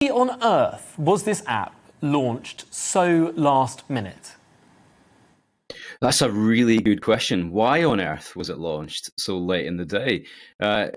Why on earth was this app launched so last minute? That's a really good question. Why on earth was it launched so late in the day?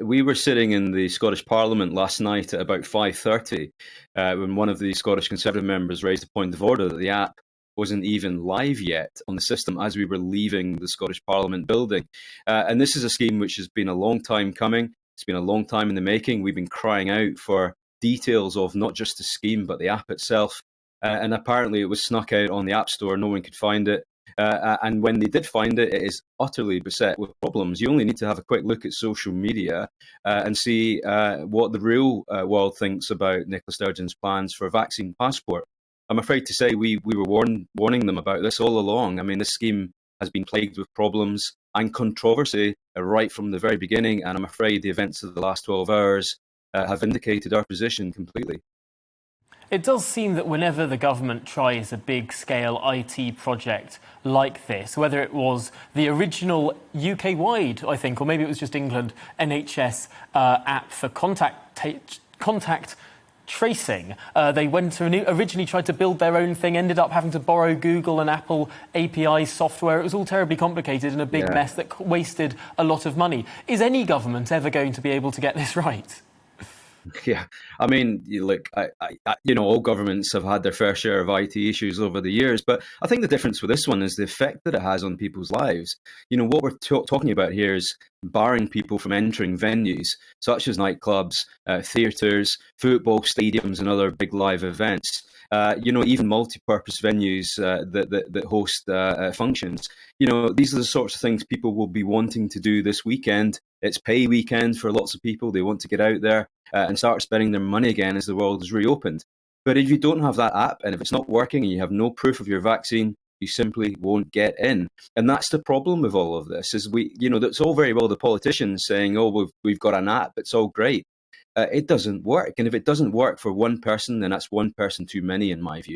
We were sitting in the Scottish Parliament last night at about 5:30 when one of the Scottish Conservative members raised a point of order that the app wasn't even live yet on the system as we were leaving the Scottish Parliament building. And this is a scheme which has been a long time coming. It's been a long time in the making. We've been crying out for details of not just the scheme, but the app itself. And apparently it was snuck out on the App Store. No one could find it. And when they did find it, it is utterly beset with problems. You only need to have a quick look at social media and see what the real world thinks about Nicola Sturgeon's plans for a vaccine passport. I'm afraid to say we were warning them about this all along. I mean, this scheme has been plagued with problems and controversy right from the very beginning, and I'm afraid the events of the last 12 hours have indicated our position completely. It does seem that whenever the government tries a big-scale IT project like this, whether it was the original UK-wide, I think, or maybe it was just England, NHS app for contact tracing, they went to originally tried to build their own thing, ended up having to borrow Google and Apple API software. It was all terribly complicated and a big mess that wasted a lot of money. Is any government ever going to be able to get this right? Yeah, I mean, look, all governments have had their fair share of IT issues over the years, but I think the difference with this one is the effect that it has on people's lives. What we're talking about here is barring people from entering venues such as nightclubs, theatres, football stadiums, and other big live events. Even multi-purpose venues that host functions. These are the sorts of things people will be wanting to do this weekend. It's pay weekend for lots of people. They want to get out there and start spending their money again as the world is reopened. But if you don't have that app and if it's not working and you have no proof of your vaccine, you simply won't get in. And that's the problem with all of this is that's all very well the politicians saying, oh, we've got an app, it's all great. It doesn't work. And if it doesn't work for one person, then that's one person too many in my view.